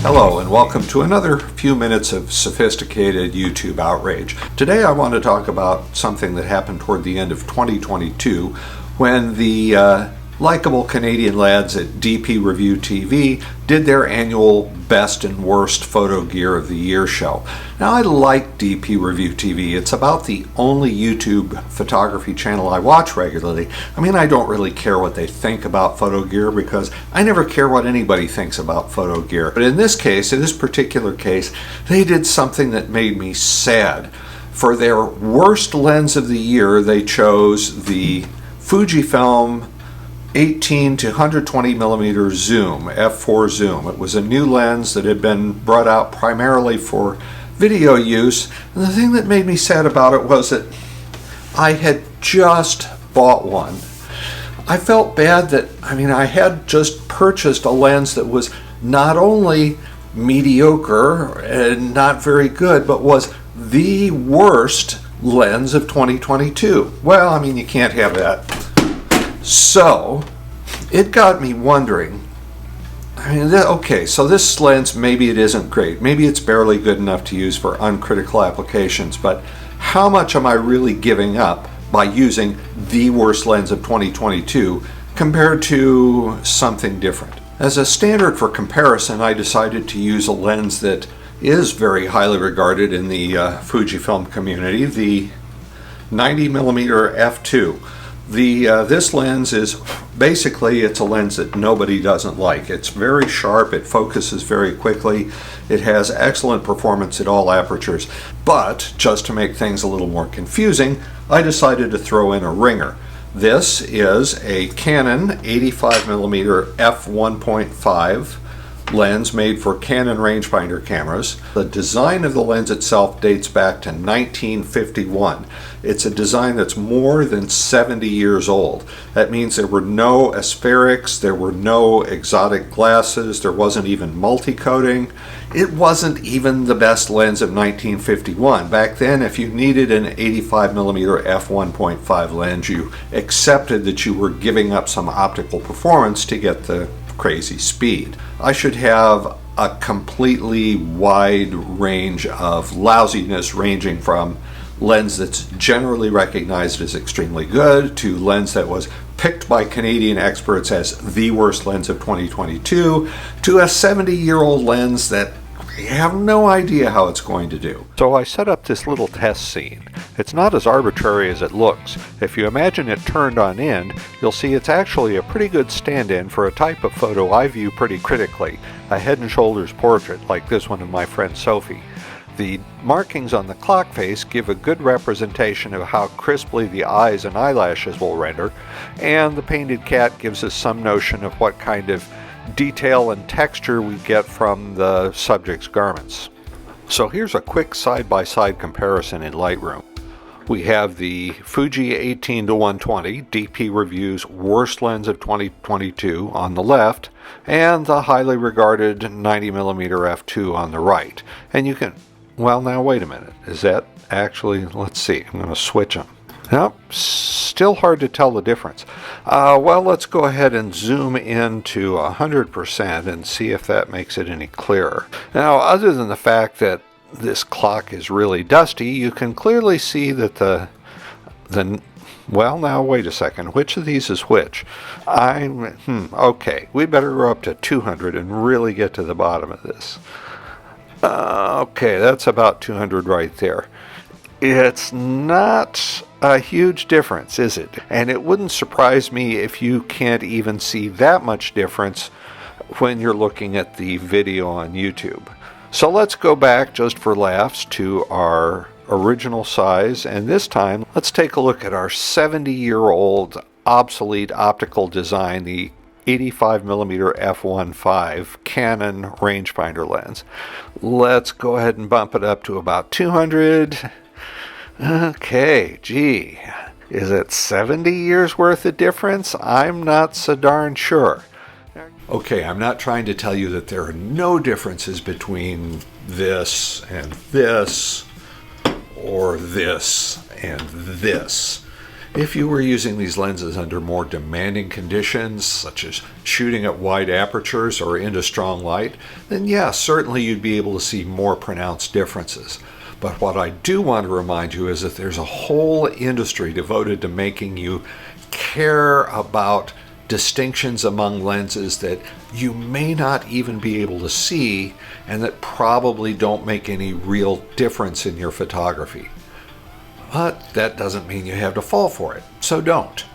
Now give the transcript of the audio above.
Hello and welcome to another few minutes of sophisticated YouTube outrage. Today I want to talk about something that happened toward the end of 2022 when the likable Canadian lads at DP Review TV did their annual Best and Worst Photo Gear of the Year show. Now I like DP Review TV. It's about the only YouTube photography channel I watch regularly. I mean, I don't really care what they think about photo gear because I never care what anybody thinks about photo gear. But in this particular case, they did something that made me sad. For their worst lens of the year, they chose the Fujifilm 18 to 120 millimeter zoom, f4 zoom. It was a new lens that had been brought out primarily for video use, and the thing that made me sad about it was that I had just bought one. I felt bad that, I had just purchased a lens that was not only mediocre and not very good, but was the worst lens of 2022. Well, you can't have that. So, it got me wondering, okay, so this lens, maybe it isn't great. Maybe it's barely good enough to use for uncritical applications, but how much am I really giving up by using the worst lens of 2022 compared to something different? As a standard for comparison, I decided to use a lens that is very highly regarded in the Fujifilm community, the 90 millimeter f2. This lens is basically, it's a lens that nobody doesn't like. It's very sharp, it focuses very quickly, it has excellent performance at all apertures. But just to make things a little more confusing, I decided to throw in a ringer. This is a Canon 85mm f1.5 lens made for Canon rangefinder cameras. The design of the lens itself dates back to 1951. It's a design that's more than 70 years old. That means there were no aspherics, there were no exotic glasses, there wasn't even multi-coating. It wasn't even the best lens of 1951. Back then, if you needed an 85mm f1.5 lens, you accepted that you were giving up some optical performance to get the crazy speed. I should have a completely wide range of lousiness, ranging from lens that's generally recognized as extremely good to lens that was picked by Canadian experts as the worst lens of 2022 to a 70-year-old lens that we have no idea how it's going to do. So I set up this little test scene. It's not as arbitrary as it looks. If you imagine it turned on end, you'll see it's actually a pretty good stand-in for a type of photo I view pretty critically, a head and shoulders portrait like this one of my friend Sophie. The markings on the clock face give a good representation of how crisply the eyes and eyelashes will render, and the painted cat gives us some notion of what kind of detail and texture we get from the subject's garments. So here's a quick side-by-side comparison in Lightroom. We have the Fuji 18 to 120 DP Review's worst lens of 2022 on the left, and the highly regarded 90mm f2 on the right. And you can, well, now wait a minute, is that actually, let's see, I'm going to switch them. Nope, still hard to tell the difference. Well, let's go ahead and zoom into 100% and see if that makes it any clearer. Now, other than the fact that this clock is really dusty, you can clearly see that well, now wait a second, which of these is which? Okay, we better go up to 200 and really get to the bottom of this. Okay, that's about 200 right there. It's not a huge difference, is it? And it wouldn't surprise me if you can't even see that much difference when you're looking at the video on YouTube. So let's go back just for laughs to our original size, and this time let's take a look at our 70-year-old obsolete optical design, the 85mm f1.5 Canon rangefinder lens. Let's go ahead and bump it up to about 200. Okay, gee, is it 70 years worth of difference? I'm not so darn sure. Okay, I'm not trying to tell you that there are no differences between this and this, or this and this. If you were using these lenses under more demanding conditions, such as shooting at wide apertures or into strong light, then yeah, certainly you'd be able to see more pronounced differences. But what I do want to remind you is that there's a whole industry devoted to making you care about distinctions among lenses that you may not even be able to see and that probably don't make any real difference in your photography. But that doesn't mean you have to fall for it, so don't.